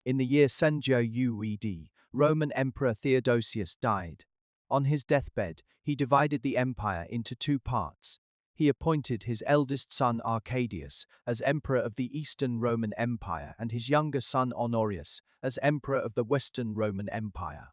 In the year 700 Roman Emperor Theodosius died. On his deathbed, he divided the empire into two parts. He appointed his eldest son Arcadius as emperor of the Eastern Roman Empire and his younger son Honorius as emperor of the Western Roman Empire.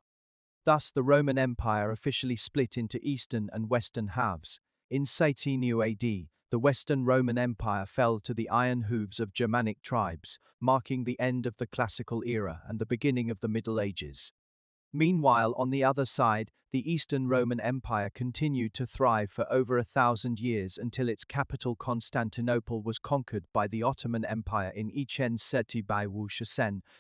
Thus, the Roman Empire officially split into Eastern and Western halves. In 700 AD, the Western Roman Empire fell to the iron hooves of Germanic tribes, marking the end of the Classical era and the beginning of the Middle Ages. Meanwhile, on the other side, the Eastern Roman Empire continued to thrive for over 1,000 years until its capital Constantinople was conquered by the Ottoman Empire in 1070,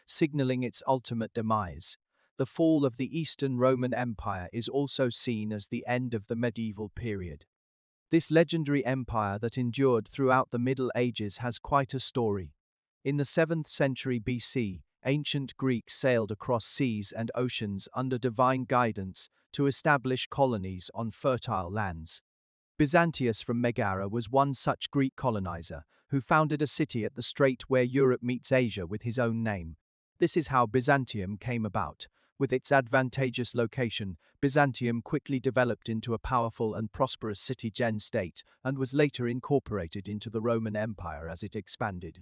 signaling its ultimate demise. The fall of the Eastern Roman Empire is also seen as the end of the medieval period. This legendary empire that endured throughout the Middle Ages has quite a story. In the 7th century BC, ancient Greeks sailed across seas and oceans under divine guidance to establish colonies on fertile lands. Byzantius from Megara was one such Greek colonizer, who founded a city at the strait where Europe meets Asia with his own name. This is how Byzantium came about. With its advantageous location, Byzantium quickly developed into a powerful and prosperous city-state and was later incorporated into the Roman Empire as it expanded.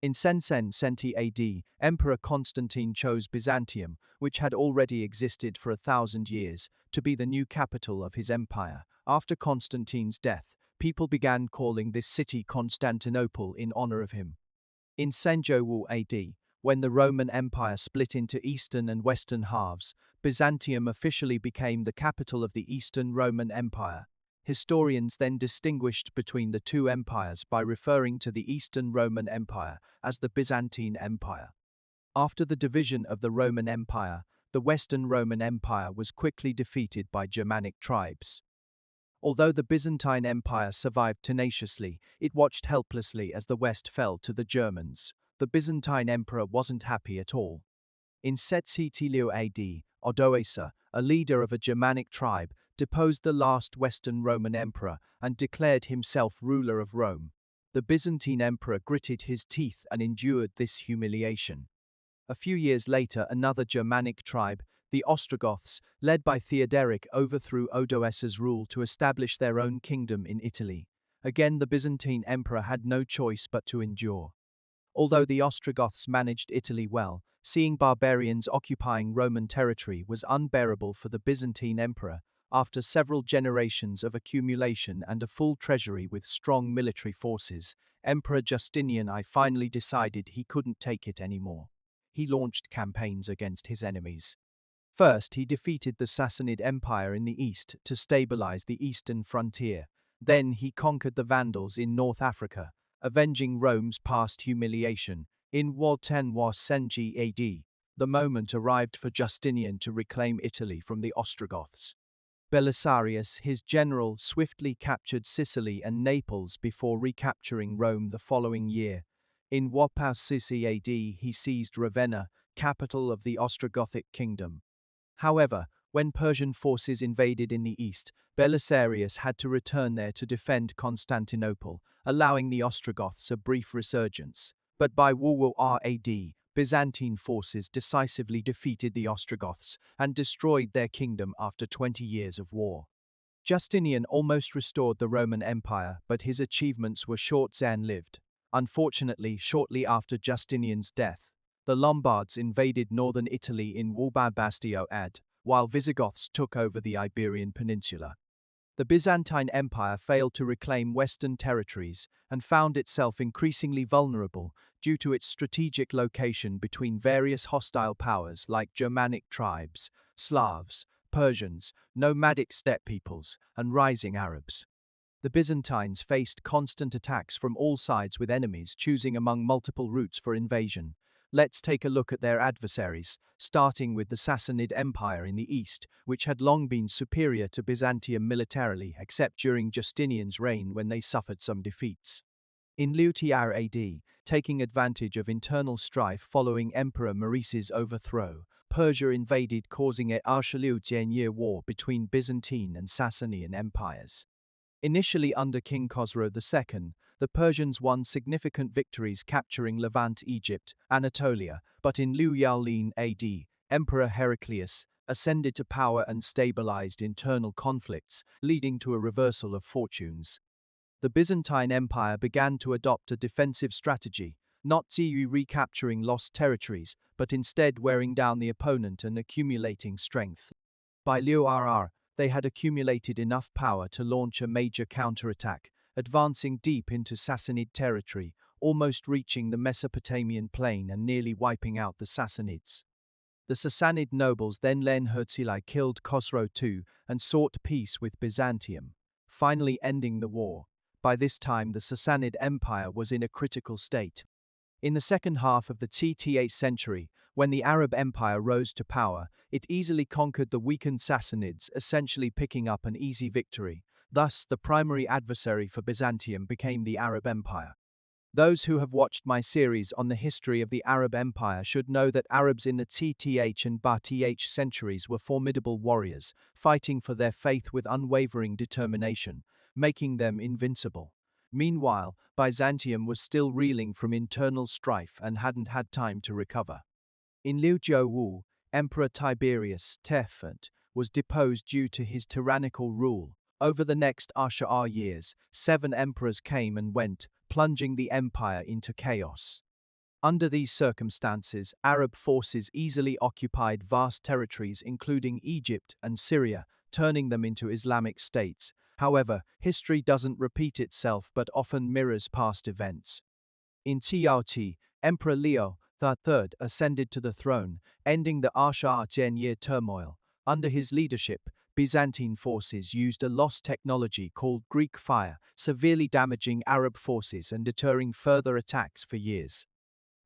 In 770 AD, Emperor Constantine chose Byzantium, which had already existed for 1,000 years, to be the new capital of his empire. After Constantine's death, people began calling this city Constantinople in honor of him. In 700 AD, when the Roman Empire split into Eastern and Western halves, Byzantium officially became the capital of the Eastern Roman Empire. Historians then distinguished between the two empires by referring to the Eastern Roman Empire as the Byzantine Empire. After the division of the Roman Empire, the Western Roman Empire was quickly defeated by Germanic tribes. Although the Byzantine Empire survived tenaciously, it watched helplessly as the West fell to the Germans. The Byzantine emperor wasn't happy at all. In 700 AD, Odoacer, a leader of a Germanic tribe, deposed the last Western Roman emperor and declared himself ruler of Rome. The Byzantine emperor gritted his teeth and endured this humiliation. A few years later, another Germanic tribe, the Ostrogoths, led by Theoderic, overthrew Odoacer's rule to establish their own kingdom in Italy. Again, the Byzantine emperor had no choice but to endure. Although the Ostrogoths managed Italy well, seeing barbarians occupying Roman territory was unbearable for the Byzantine emperor. After several generations of accumulation and a full treasury with strong military forces, Emperor Justinian I finally decided he couldn't take it anymore. He launched campaigns against his enemies. First, he defeated the Sassanid Empire in the east to stabilize the eastern frontier. Then he conquered the Vandals in North Africa, avenging Rome's past humiliation. In 1070 AD, the moment arrived for Justinian to reclaim Italy from the Ostrogoths. Belisarius, his general, swiftly captured Sicily and Naples before recapturing Rome the following year. In 1060 AD, he seized Ravenna, capital of the Ostrogothic kingdom. However, when Persian forces invaded in the east, Belisarius had to return there to defend Constantinople, allowing the Ostrogoths a brief resurgence. But by 1000 AD, Byzantine forces decisively defeated the Ostrogoths and destroyed their kingdom after 20 years of war. Justinian almost restored the Roman Empire, but his achievements were short-lived. Unfortunately, shortly after Justinian's death, the Lombards invaded northern Italy in 1060 AD, while Visigoths took over the Iberian Peninsula. The Byzantine Empire failed to reclaim Western territories and found itself increasingly vulnerable due to its strategic location between various hostile powers like Germanic tribes, Slavs, Persians, nomadic steppe peoples, and rising Arabs. The Byzantines faced constant attacks from all sides, with enemies choosing among multiple routes for invasion. Let's take a look at their adversaries, starting with the Sassanid Empire in the east, which had long been superior to Byzantium militarily except during Justinian's reign when they suffered some defeats. In 1000 AD, taking advantage of internal strife following Emperor Maurice's overthrow, Persia invaded, causing a 10-year war between Byzantine and Sasanian empires. Initially under King Khosrow II, The Persians won significant victories capturing Levant, Egypt, Anatolia, but in Liu Yaolin AD, Emperor Heraclius ascended to power and stabilized internal conflicts, leading to a reversal of fortunes. The Byzantine Empire began to adopt a defensive strategy, not recapturing lost territories, but instead wearing down the opponent and accumulating strength. By Liu Rr, they had accumulated enough power to launch a major counterattack, advancing deep into Sassanid territory, almost reaching the Mesopotamian plain and nearly wiping out the Sassanids. The Sassanid nobles then Len Herzli killed Khosrow II and sought peace with Byzantium, finally ending the war. By this time the Sassanid Empire was in a critical state. In the second half of the 8th century, when the Arab Empire rose to power, it easily conquered the weakened Sassanids, essentially picking up an easy victory. Thus, the primary adversary for Byzantium became the Arab Empire. Those who have watched my series on the history of the Arab Empire should know that Arabs in the TTH and BaTH centuries were formidable warriors, fighting for their faith with unwavering determination, making them invincible. Meanwhile, Byzantium was still reeling from internal strife and hadn't had time to recover. In Liu Jiuwu, Emperor Tiberius Tefant was deposed due to his tyrannical rule. Over the next Ashur years, 7 emperors came and went, plunging the empire into chaos. Under these circumstances, Arab forces easily occupied vast territories including Egypt and Syria, turning them into Islamic states. However, history doesn't repeat itself but often mirrors past events. In Tiaoti, Emperor Leo III ascended to the throne, ending the Ashur-year turmoil. Under his leadership, Byzantine forces used a lost technology called Greek fire, severely damaging Arab forces and deterring further attacks for years.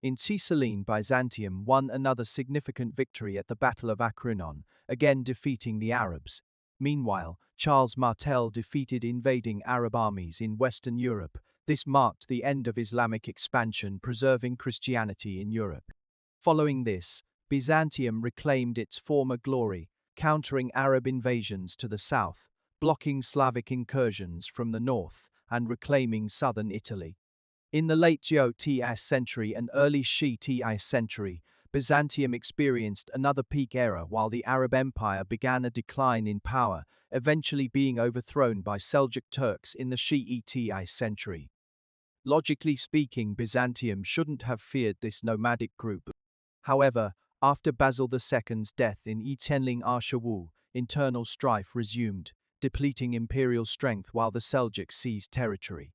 In Sicily, Byzantium won another significant victory at the Battle of Akronon, again defeating the Arabs. Meanwhile, Charles Martel defeated invading Arab armies in Western Europe. This marked the end of Islamic expansion, preserving Christianity in Europe. Following this, Byzantium reclaimed its former glory, countering Arab invasions to the south, blocking Slavic incursions from the north, and reclaiming southern Italy. In the late Th century and early Th century, Byzantium experienced another peak era while the Arab Empire began a decline in power, eventually being overthrown by Seljuk Turks in the Th century. Logically speaking, Byzantium shouldn't have feared this nomadic group. However, after Basil II's death in Tenling Arshawu, internal strife resumed, depleting imperial strength while the Seljuks seized territory.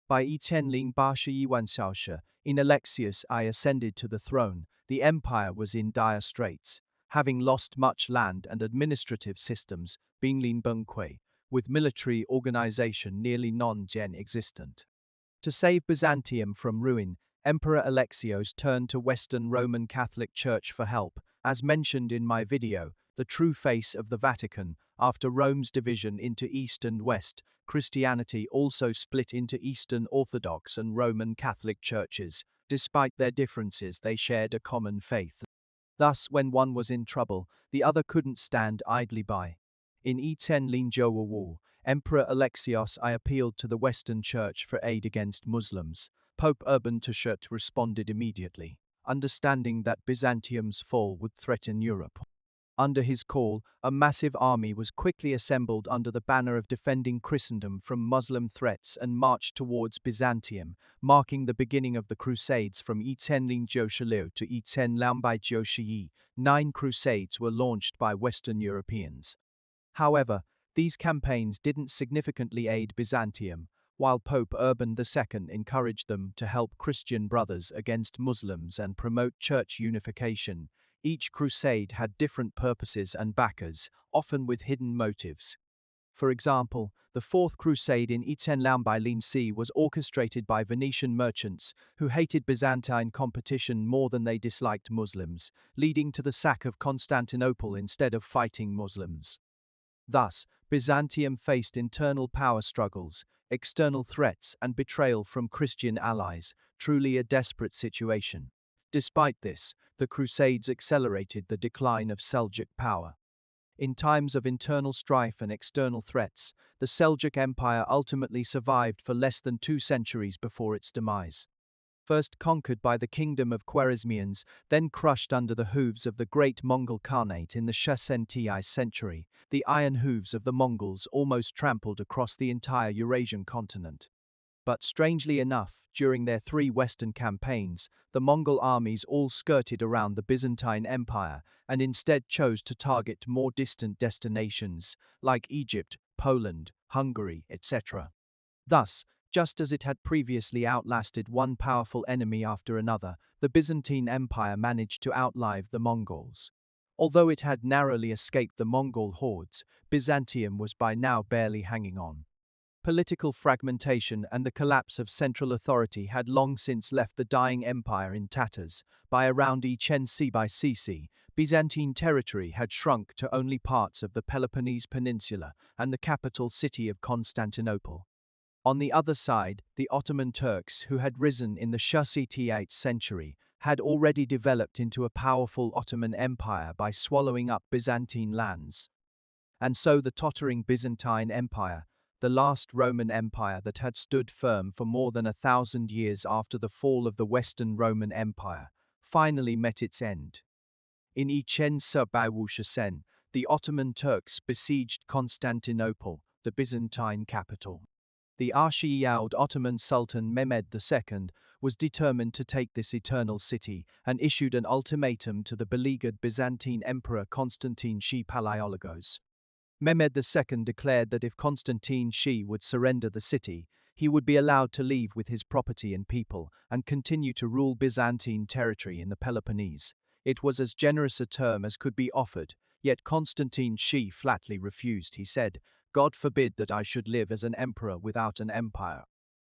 By Tenling Barsha in Alexius I ascended to the throne, the empire was in dire straits, having lost much land and administrative systems, Binglin Bungque, with military organization nearly non-existent. To save Byzantium from ruin, Emperor Alexios turned to Western Roman Catholic Church for help, as mentioned in my video, The True Face of the Vatican. After Rome's division into East and West, Christianity also split into Eastern Orthodox and Roman Catholic churches. Despite their differences, they shared a common faith. Thus, when one was in trouble, the other couldn't stand idly by. In Linjowawu, Emperor Alexios I appealed to the Western Church for aid against Muslims. Pope Urban II responded immediately, understanding that Byzantium's fall would threaten Europe. Under his call, a massive army was quickly assembled under the banner of defending Christendom from Muslim threats and marched towards Byzantium, marking the beginning of the Crusades from Linjoshaliu to Lambai. 9 crusades were launched by Western Europeans. However, these campaigns didn't significantly aid Byzantium, while Pope Urban II encouraged them to help Christian brothers against Muslims and promote church unification. Each crusade had different purposes and backers, often with hidden motives. For example, the Fourth Crusade in Lambai was orchestrated by Venetian merchants who hated Byzantine competition more than they disliked Muslims, leading to the sack of Constantinople instead of fighting Muslims. Thus, Byzantium faced internal power struggles, external threats, and betrayal from Christian allies, truly a desperate situation. Despite this, the Crusades accelerated the decline of Seljuk power. In times of internal strife and external threats, the Seljuk Empire ultimately survived for less than 2 centuries before its demise. First conquered by the kingdom of Khwarezmians, then crushed under the hooves of the great Mongol Khanate in the 10th century, the iron hooves of the Mongols almost trampled across the entire Eurasian continent. But strangely enough, during their 3 western campaigns, the Mongol armies all skirted around the Byzantine Empire and instead chose to target more distant destinations, like Egypt, Poland, Hungary, etc. Thus, just as it had previously outlasted one powerful enemy after another, the Byzantine Empire managed to outlive the Mongols. Although it had narrowly escaped the Mongol hordes, Byzantium was by now barely hanging on. Political fragmentation and the collapse of central authority had long since left the dying empire in tatters. By around CC, Byzantine territory had shrunk to only parts of the Peloponnese Peninsula and the capital city of Constantinople. On the other side, the Ottoman Turks, who had risen in the 8th century, had already developed into a powerful Ottoman Empire by swallowing up Byzantine lands. And so the tottering Byzantine Empire, the last Roman Empire that had stood firm for more than 1,000 years after the fall of the Western Roman Empire, finally met its end. In 1097, the Ottoman Turks besieged Constantinople, the Byzantine capital. The Archieoud Ottoman Sultan Mehmed II was determined to take this eternal city and issued an ultimatum to the beleaguered Byzantine Emperor Constantine Palaiologos. Mehmed II declared that if Constantine would surrender the city, he would be allowed to leave with his property and people and continue to rule Byzantine territory in the Peloponnese. It was as generous a term as could be offered, yet Constantine flatly refused. He said, "God forbid that I should live as an emperor without an empire.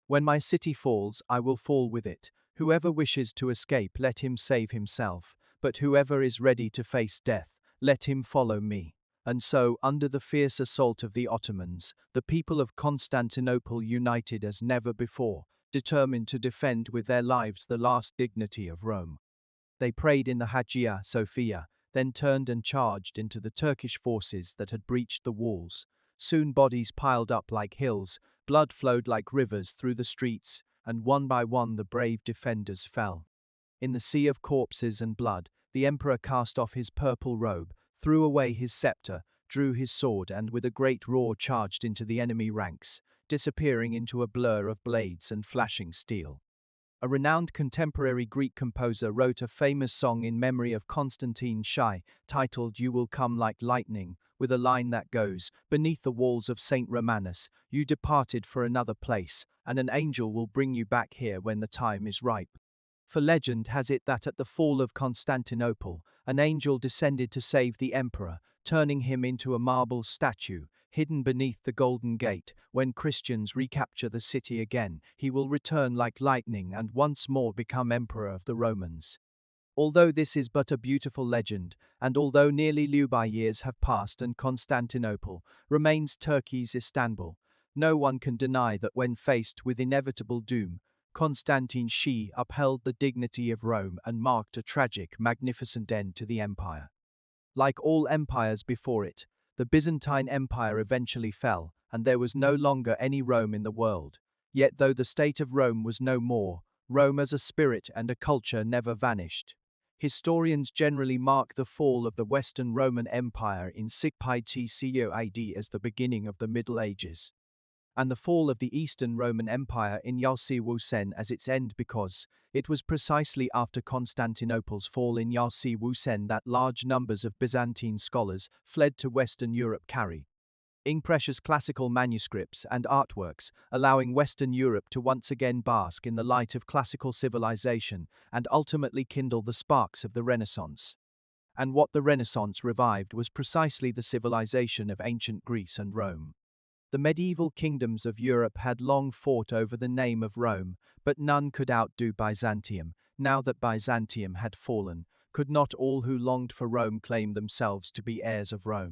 When my city falls, I will fall with it. Whoever wishes to escape, let him save himself, but whoever is ready to face death, let him follow me." And so, under the fierce assault of the Ottomans, the people of Constantinople united as never before, determined to defend with their lives the last dignity of Rome. They prayed in the Hagia Sophia, then turned and charged into the Turkish forces that had breached the walls. Soon bodies piled up like hills, blood flowed like rivers through the streets, and one by one the brave defenders fell. In the sea of corpses and blood, the emperor cast off his purple robe, threw away his scepter, drew his sword, and with a great roar charged into the enemy ranks, disappearing into a blur of blades and flashing steel. A renowned contemporary Greek composer wrote a famous song in memory of Constantine titled "You Will Come Like Lightning," with a line that goes, "Beneath the walls of St. Romanus, you departed for another place, and an angel will bring you back here when the time is ripe." For legend has it that at the fall of Constantinople, an angel descended to save the emperor, turning him into a marble statue, hidden beneath the Golden Gate. When Christians recapture the city again, he will return like lightning and once more become emperor of the Romans. Although this is but a beautiful legend, and although nearly years have passed and Constantinople remains Turkey's Istanbul, no one can deny that when faced with inevitable doom, Constantine upheld the dignity of Rome and marked a tragic, magnificent end to the empire. Like all empires before it, the Byzantine Empire eventually fell, and there was no longer any Rome in the world. Yet though the state of Rome was no more, Rome as a spirit and a culture never vanished. Historians generally mark the fall of the Western Roman Empire in 650 AD as the beginning of the Middle Ages, and the fall of the Eastern Roman Empire in 1000 as its end, because it was precisely after Constantinople's fall in 1000 that large numbers of Byzantine scholars fled to Western Europe, carrying precious classical manuscripts and artworks, allowing Western Europe to once again bask in the light of classical civilization and ultimately kindle the sparks of the Renaissance. And what the Renaissance revived was precisely the civilization of ancient Greece and Rome. The medieval kingdoms of Europe had long fought over the name of Rome, but none could outdo Byzantium. Now that Byzantium had fallen, could not all who longed for Rome claim themselves to be heirs of Rome?